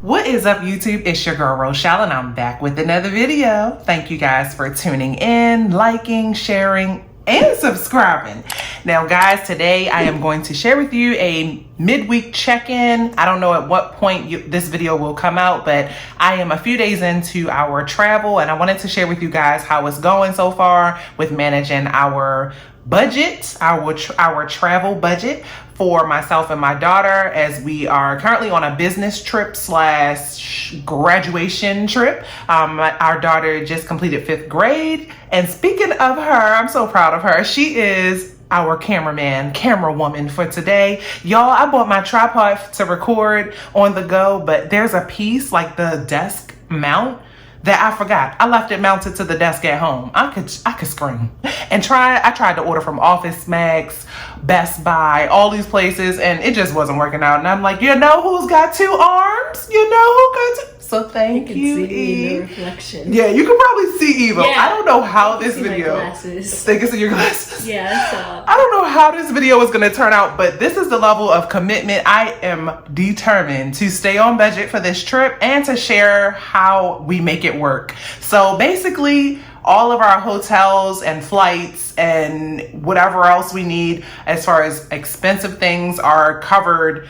What is up, YouTube? It's your girl Rochelle, and I'm back with another video. Thank you guys for tuning in, liking, sharing, and subscribing. Now guys, today I am going to share with you a midweek check-in. I don't know at what point this video will come out, but I am a few days into our travel, and I wanted to share with you guys how it's going so far with managing our budget, our travel budget for myself and my daughter, as we are currently on a business trip slash graduation trip. Our daughter just completed 5th grade, and speaking of her, I'm so proud of her. She is our camera woman for today. Y'all, I bought my tripod to record on the go, but there's a piece like the desk mount that I forgot. I left it mounted to the desk at home. I could scream. And I tried to order from Office Max, Best Buy, all these places, and it just wasn't working out. And I'm like, you know who's got 2 arms? You know who got 2? So thank you, see the reflection. Yeah, you can probably see Eva. Yeah. I don't know how this video. My glasses. They can see your glasses. Yeah, so. I don't know how this video is going to turn out, but this is the level of commitment. I am determined to stay on budget for this trip and to share how we make it work. So basically, all of our hotels and flights and whatever else we need as far as expensive things are covered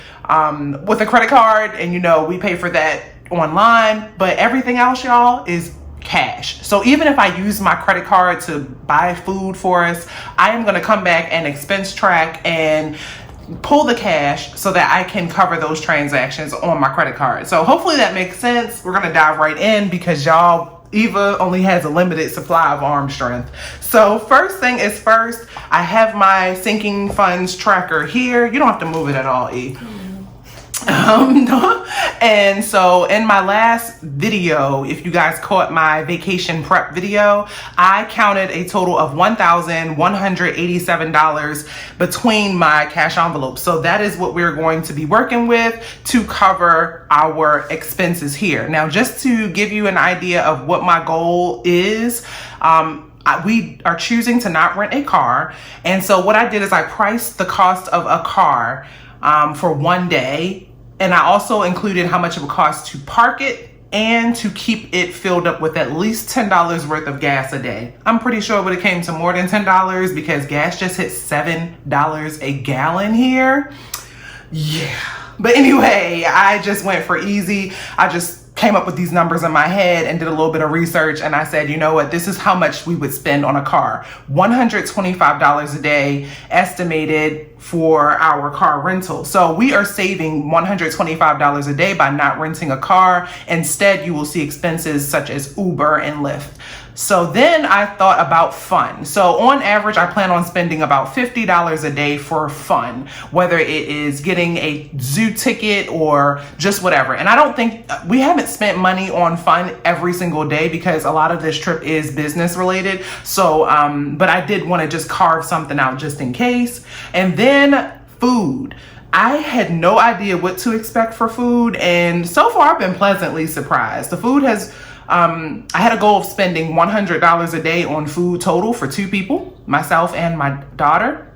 with a credit card, and you know we pay for that online, but everything else, y'all, is cash. So even if I use my credit card to buy food for us, I am going to come back and expense track and pull the cash so that I can cover those transactions on my credit card. So hopefully that makes sense. We're going to dive right in because y'all, Eva only has a limited supply of arm strength. So first thing is first, I have my sinking funds tracker here. You don't have to move it at all, E. And so in my last video, if you guys caught my vacation prep video, I counted a total of $1,187 between my cash envelopes. So that is what we're going to be working with to cover our expenses here. Now, just to give you an idea of what my goal is, we are choosing to not rent a car. And so what I did is I priced the cost of a car for one day. And I also included how much it would cost to park it and to keep it filled up with at least $10 worth of gas a day. I'm pretty sure it would have came to more than $10 because gas just hit $7 a gallon here. Yeah. But anyway, I just went for easy. I just came up with these numbers in my head and did a little bit of research, and I said, you know what, this is how much we would spend on a car. $125 a day estimated for our car rental. So we are saving $125 a day by not renting a car. Instead, you will see expenses such as Uber and Lyft. So then I thought about fun. So on average, I plan on spending about $50 a day for fun, whether it is getting a zoo ticket or just whatever. And I don't think we haven't spent money on fun every single day because a lot of this trip is business related. So, but I did want to just carve something out just in case. And then food. I had no idea what to expect for food, and so far I've been pleasantly surprised. The food has I had a goal of spending $100 a day on food total for 2 people, myself and my daughter.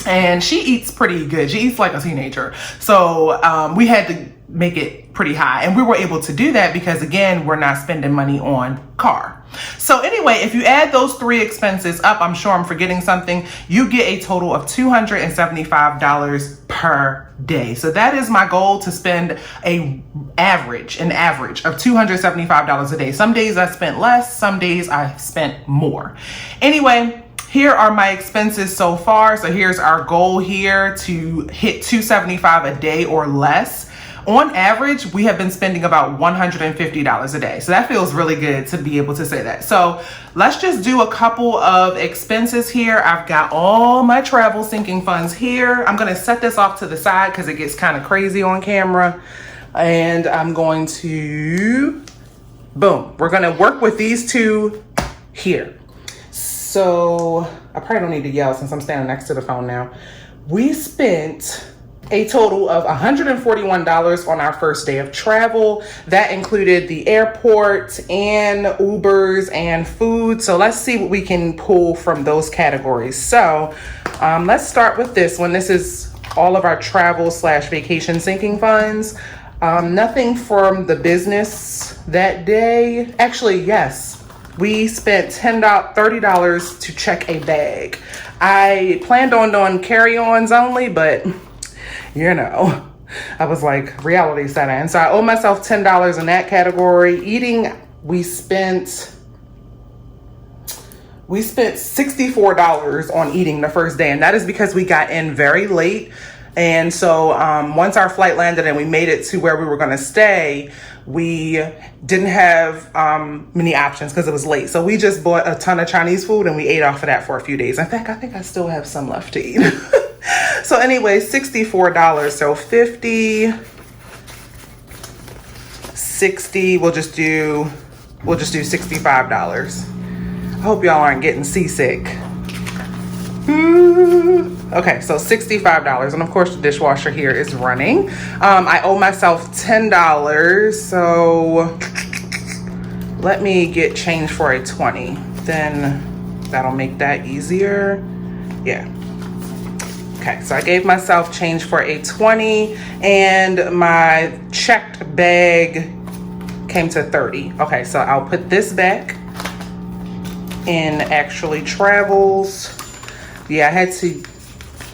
And she eats pretty good. She eats like a teenager. So we had to make it pretty high. And we were able to do that because, again, we're not spending money on car. So anyway, if you add those 3 expenses up, I'm sure I'm forgetting something, you get a total of $275 per day. So that is my goal, to spend an average of $275 a day. Some days I spent less, some days I spent more. Anyway, here are my expenses so far. So here's our goal here, to hit $275 a day or less. On average, we have been spending about $150 a day. So that feels really good to be able to say that. So let's just do a couple of expenses here. I've got all my travel sinking funds here. I'm going to set this off to the side because it gets kind of crazy on camera. And I'm going to, boom, we're going to work with these 2 here. So I probably don't need to yell since I'm standing next to the phone now. We spent a total of $141 on our first day of travel. That included the airport and Ubers and food. So let's see what we can pull from those categories. So let's start with this one. This is all of our travel / vacation sinking funds. Nothing from the business that day. Actually, yes. We spent $30 to check a bag. I planned on doing carry-ons only, but you know, I was like, reality set in. So I owe myself $10 in that category. Eating, we spent $64 on eating the first day, and that is because we got in very late. And so once our flight landed and we made it to where we were going to stay, we didn't have many options because it was late. So we just bought a ton of Chinese food and we ate off of that for a few days. In fact, I think I still have some left to eat. So anyway, $64. So 50, 60, we'll just do $65. I hope y'all aren't getting seasick. Okay, so $65, and of course the dishwasher here is running. I owe myself $10, so let me get change for a 20. Then that'll make that easier. Yeah. Okay, so I gave myself change for a 20, and my checked bag came to 30. Okay, so I'll put this back in actually travels. Yeah, I had to,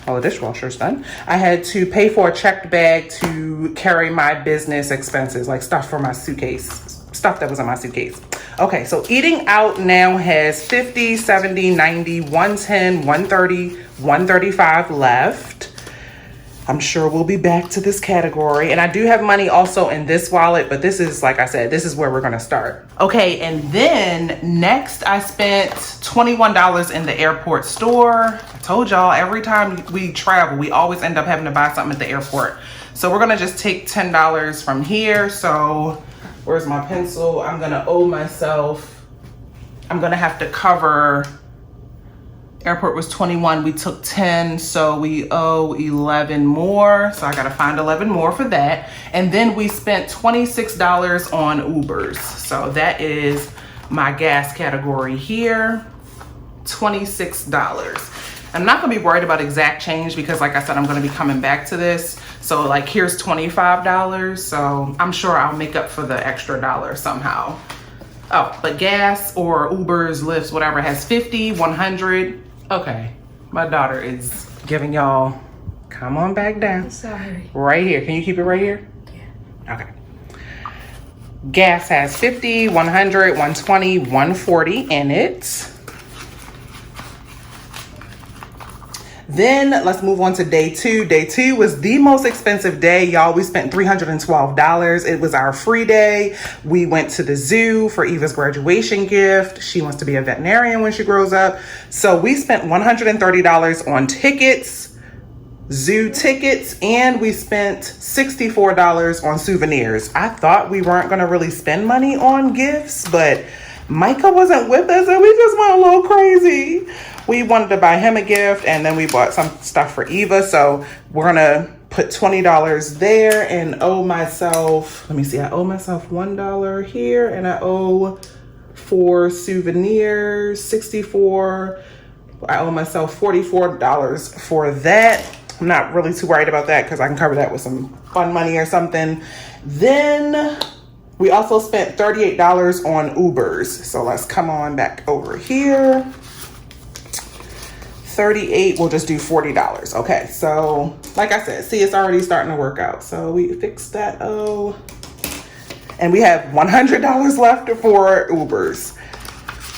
the dishwasher's done. I had to pay for a checked bag to carry my business expenses, like stuff for my suitcase, stuff that was in my suitcase. Okay, so eating out now has 50, 70, 90, 110, 130, 135 left. I'm sure we'll be back to this category. And I do have money also in this wallet, but this is, like I said, this is where we're gonna start. Okay, and then next I spent $21 in the airport store. I told y'all every time we travel, we always end up having to buy something at the airport. So we're gonna just take $10 from here. So where's my pencil? I'm gonna have to cover. Airport was 21, we took 10, so we owe 11 more. So I gotta find 11 more for that. And then we spent $26 on Ubers. So that is my gas category here, $26. I'm not gonna be worried about exact change because like I said, I'm gonna be coming back to this. So like here's $25. So I'm sure I'll make up for the extra dollar somehow. Oh, but gas or Ubers, Lyfts, whatever has 50, 100. Okay, my daughter is giving y'all, come on back down. Sorry. Right here, can you keep it right here? Yeah. Okay. Gas has 50, 100, 120, 140 in it. Then let's move on to day two. Day two was the most expensive day, y'all. We spent $312. It was our free day. We went to the zoo for Eva's graduation gift. She wants to be a veterinarian when she grows up. So we spent $130 on tickets, zoo tickets, and we spent $64 on souvenirs. I thought we weren't gonna really spend money on gifts, but Micah wasn't with us and we just went a little crazy. We wanted to buy him a gift and then we bought some stuff for Eva. So we're gonna put $20 there and owe myself, let me see, I owe myself $1 here and I owe for souvenirs, 64. I owe myself $44 for that. I'm not really too worried about that because I can cover that with some fun money or something. Then we also spent $38 on Ubers. So let's come on back over here. 38, we'll just do $40. Okay, so like I said, see, it's already starting to work out. So we fixed that. Oh, and we have $100 left for Ubers.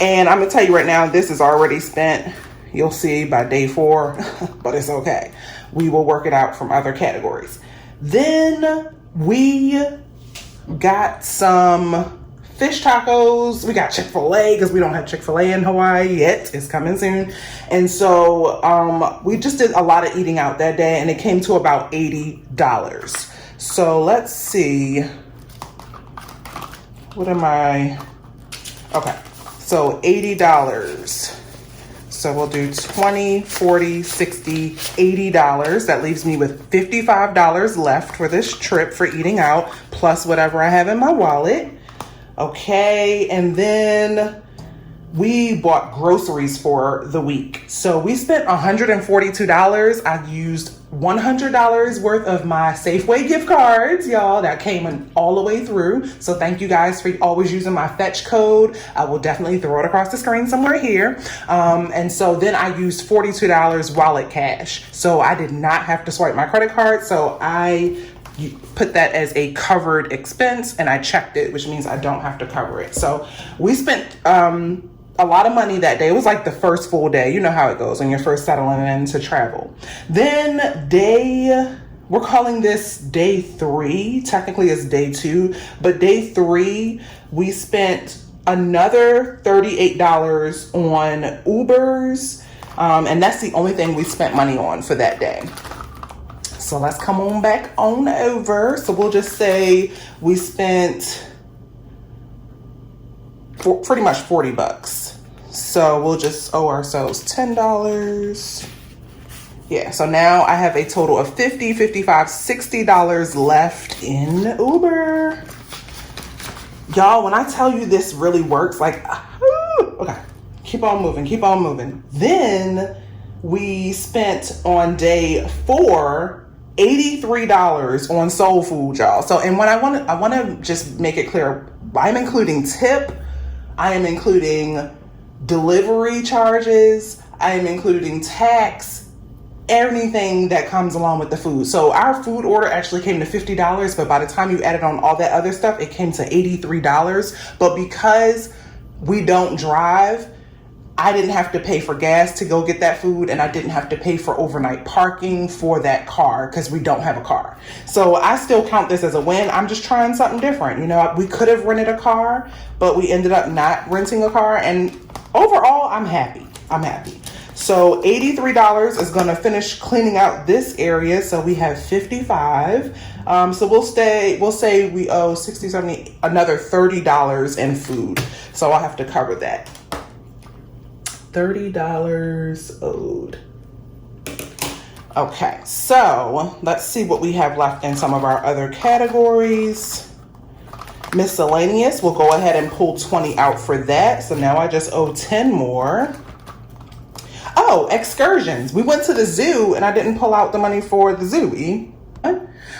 And I'm gonna tell you right now, this is already spent. You'll see by day 4, but it's okay. We will work it out from other categories. Then we got some fish tacos. We got Chick-fil-A because we don't have Chick-fil-A in Hawaii yet. It's coming soon. And so we just did a lot of eating out that day and it came to about $80. So let's see. What am I? Okay, so $80. So we'll do 20, 40, 60, $80. That leaves me with $55 left for this trip for eating out, plus whatever I have in my wallet. Okay, and then we bought groceries for the week. So we spent $142. I used $100 worth of my Safeway gift cards, y'all, that came in all the way through. So thank you guys for always using my fetch code. I will definitely throw it across the screen somewhere here. And so then I used $42 wallet cash. So I did not have to swipe my credit card. So I put that as a covered expense and I checked it, which means I don't have to cover it. So we spent a lot of money that day. It was like the first full day. You know how it goes when you're first settling into travel. Then we're calling this day 3. Technically it's day 2, but day 3, we spent another $38 on Ubers. And that's the only thing we spent money on for that day. So let's come on back on over. So we'll just say we spent pretty much $40. So we'll just owe ourselves $10. Yeah, so now I have a total of $50, $55, $60 left in Uber. Y'all, when I tell you this really works, like, okay, keep on moving. Then we spent on day 4, $83 on soul food, y'all. So, and when I want to just make it clear, I'm including tip, I am including delivery charges, I am including tax, anything that comes along with the food. So our food order actually came to $50, but by the time you added on all that other stuff, it came to $83. But because we don't drive, I didn't have to pay for gas to go get that food, and I didn't have to pay for overnight parking for that car because we don't have a car. So I still count this as a win. I'm just trying something different. You know, we could have rented a car, but we ended up not renting a car, and overall, I'm happy. So $83 is going to finish cleaning out this area. So we have $55. So we'll say we owe $60, $70, another $30 in food. So I'll have to cover that. $30 owed. Okay, so let's see what we have left in some of our other categories. Miscellaneous, we'll go ahead and pull 20 out for that. So now I just owe 10 more. Oh, excursions. We went to the zoo and I didn't pull out the money for the zoo.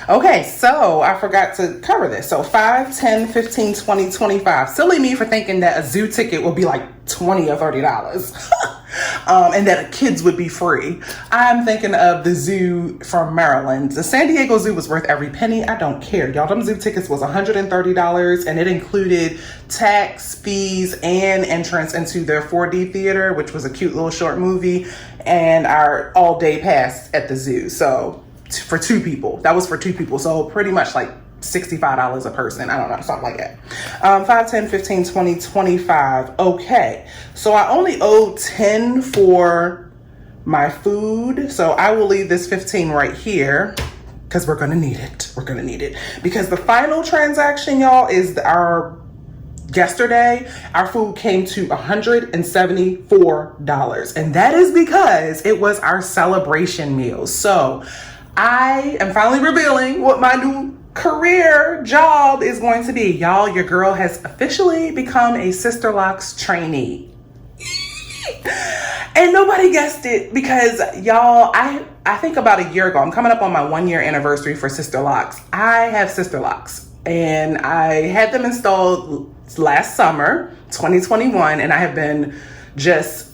Okay, so I forgot to cover this. So 5, 10, 15, 20, 25. Silly me for thinking that a zoo ticket would be like $20 or $30. And that kids would be free. I'm thinking of the zoo from Maryland. The San Diego Zoo was worth every penny. I don't care. Y'all, them zoo tickets was $130 and it included tax, fees, and entrance into their 4D theater, which was a cute little short movie, and our all-day pass at the zoo. So for 2 people. That was for 2 people. So pretty much like $65 a person. I don't know, something like that. 5, 10, 15, 20, 25. Okay. So I only owe 10 for my food. So I will leave this 15 right here because we're going to need it. We're going to need it because the final transaction, y'all, is yesterday, our food came to $174. And that is because it was our celebration meal. So I am finally revealing what my new career job is going to be. Y'all, your girl has officially become a Sister Locks trainee. And nobody guessed it because, y'all, I think about a year ago, I'm coming up on my 1-year anniversary for Sister Locks. I have Sister Locks and I had them installed last summer, 2021, and I have been just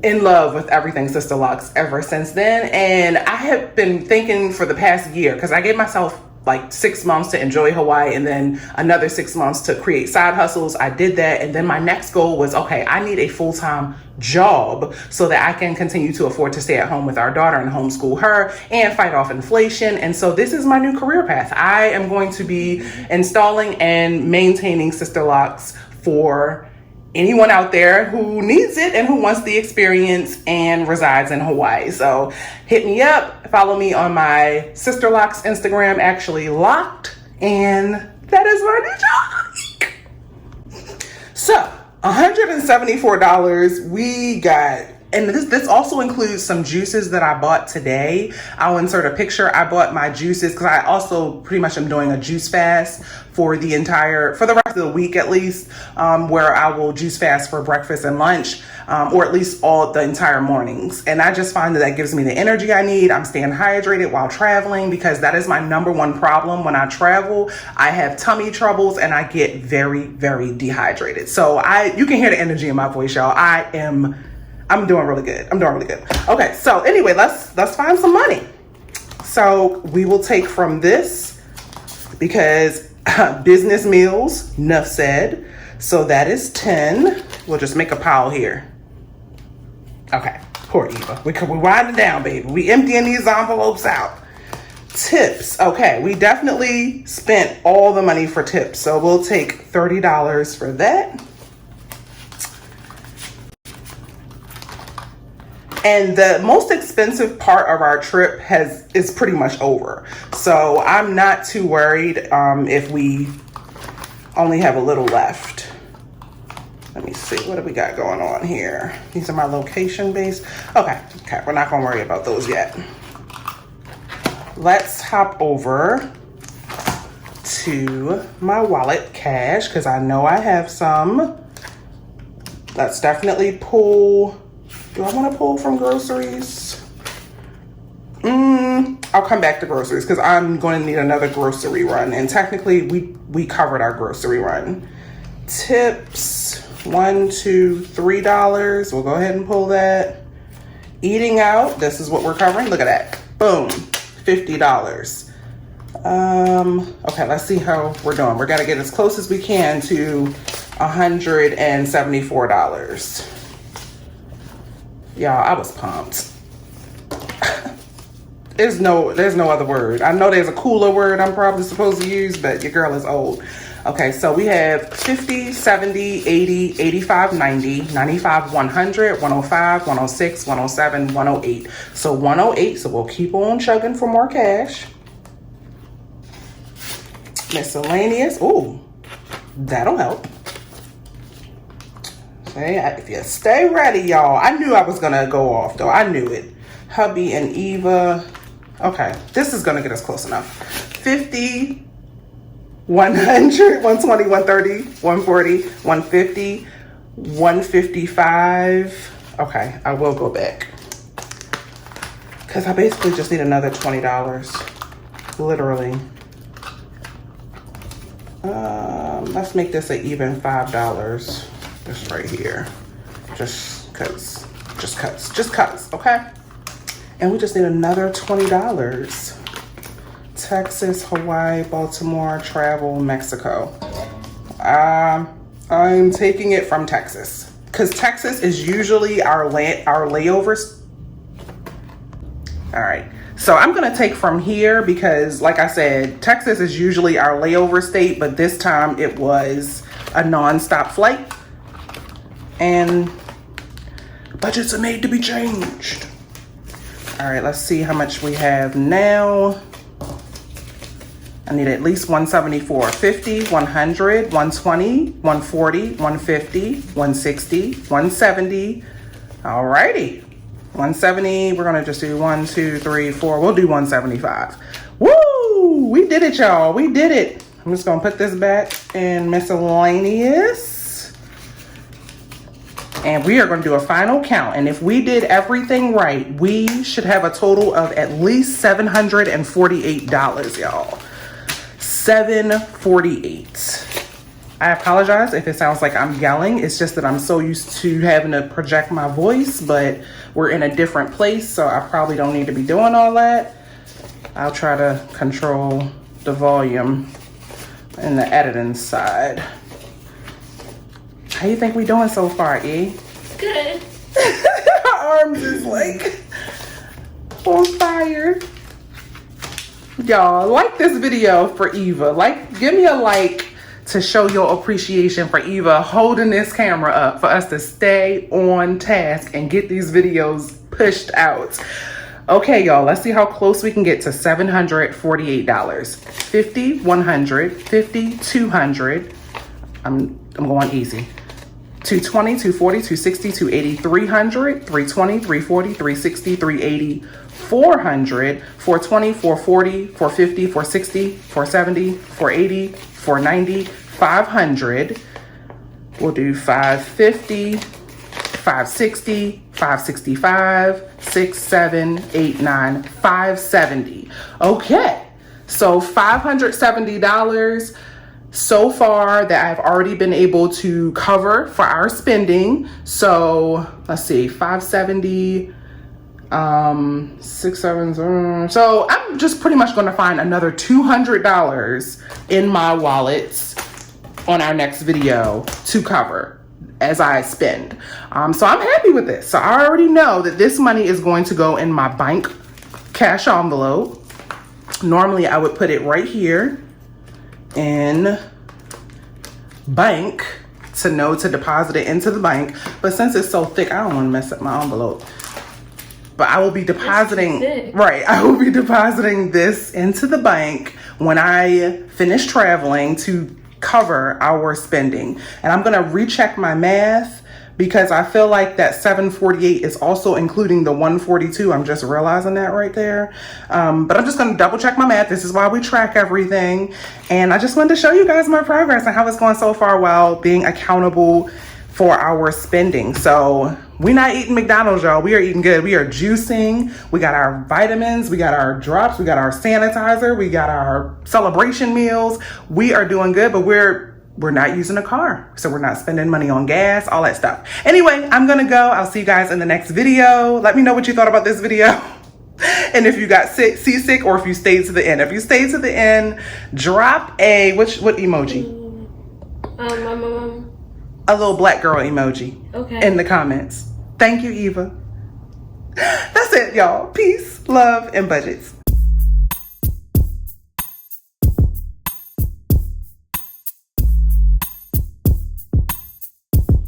in love with everything Sister Locks ever since then. And I have been thinking for the past year, because I gave myself like 6 months to enjoy Hawaii and then another 6 months to create side hustles. I did that. And then my next goal was, okay, I need a full-time job so that I can continue to afford to stay at home with our daughter and homeschool her and fight off inflation. And so this is my new career path. I am going to be installing and maintaining Sister Locks for anyone out there who needs it and who wants the experience and resides in Hawaii. So hit me up, follow me on my Sister Locks Instagram, actually locked, and that is my new job. So $174, we got and this also includes some juices that I bought today. I'll insert a picture. I bought my juices because I also pretty much am doing a juice fast for the rest of the week at least, where I will juice fast for breakfast and lunch, or at least all the entire mornings. And I just find that gives me the energy I need. I'm staying hydrated while traveling, because that is my number one problem when I travel. I have tummy troubles and I get very, very dehydrated. So you can hear the energy in my voice, y'all. I'm doing really good. I'm doing really good. Okay, so anyway, let's find some money. So we will take from this, because business meals, enough said. So that is 10. We'll just make a pile here. Okay, poor Eva. We wind it down, baby. We emptying these envelopes out. Tips. Okay, we definitely spent all the money for tips. So we'll take $30 for that. And the most expensive part of our trip is pretty much over. So I'm not too worried if we only have a little left. Let me see, what do we got going on here? These are my location based. Okay, we're not gonna worry about those yet. Let's hop over to my wallet cash, because I know I have some. Let's definitely pull. Do I want to pull from groceries? I'll come back to groceries, because I'm going to need another grocery run. And technically, we covered our grocery run. Tips, $1, $2, $3. We'll go ahead and pull that. Eating out, this is what we're covering. Look at that. Boom, $50. Okay, let's see how we're doing. We're gonna get as close as we can to $174. Y'all, I was pumped. There's no other word. I know there's a cooler word I'm probably supposed to use, but your girl is old. Okay, so we have 50, 70, 80, 85, 90, 95, 100, 105, 106, 107, 108. So 108, so we'll keep on chugging for more cash. Miscellaneous, ooh, that'll help. If you stay ready, y'all. I knew I was gonna go off, though. I knew it. Hubby and Eva. Okay, this is gonna get us close enough. 50, 100, 120, 130, 140, 150, 155. Okay, I will go back, because I basically just need another $20. Literally. Let's make this an even $5. Just right here, just cause, okay? And we just need another $20. Texas, Hawaii, Baltimore, travel, Mexico. I'm taking it from Texas, because Texas is usually our layovers. All right, so I'm gonna take from here, because like I said, Texas is usually our layover state, but this time it was a non-stop flight. And budgets are made to be changed. All right, let's see how much we have now. I need at least 174, 50, 100, 120, 140, 150, 160, 170. All righty. 170, we're gonna just do 1, 2, 3, 4. We'll do 175. Woo! We did it, y'all. We did it. I'm just gonna put this back in miscellaneous. And we are going to do a final count. And if we did everything right, we should have a total of at least $748, y'all. $748. I apologize if it sounds like I'm yelling. It's just that I'm so used to having to project my voice, but we're in a different place, so I probably don't need to be doing all that. I'll try to control the volume in the editing side. How you think we doing so far, E? Good. Her arms is like on fire. Y'all, like this video for Eva. Give me a like to show your appreciation for Eva holding this camera up for us to stay on task and get these videos pushed out. Okay, y'all, let's see how close we can get to $748. 50, 100, 50, 200. I'm going easy. 220, 240, 260, 280, 300, 320, 340, 360, 380, 400, 420, 440, 450, 460, 470, 480, 490, 500. We'll do 550, 560, 565, 6, 7, 8, 9, 570. Okay, so $570 so far that I've already been able to cover for our spending. So let's see, 570, 6, 7, so I'm just pretty much going to find another $200 in my wallets on our next video to cover as I spend. So I'm happy with this. So I already know that this money is going to go in my bank cash envelope. Normally I would put it right here in bank to know to deposit it into the bank. But since it's so thick, I don't want to mess up my envelope. But I will be depositing, right, I will be depositing this into the bank when I finish traveling to cover our spending. And I'm going to recheck my math because I feel like that 748 is also including the 142. I'm just realizing that right there. But I'm just going to double check my math. This is why we track everything. And I just wanted to show you guys my progress and how it's going so far while being accountable for our spending. So we're not eating McDonald's, y'all. We are eating good. We are juicing. We got our vitamins. We got our drops. We got our sanitizer. We got our celebration meals. We are doing good, but we're not using a car. So we're not spending money on gas, all that stuff. Anyway, I'm going to go. I'll see you guys in the next video. Let me know what you thought about this video. And if you got seasick or if you stayed to the end. If you stayed to the end, drop a, what emoji? A little black girl emoji. Okay. In the comments. Thank you, Eva. That's it, y'all. Peace, love, and budgets.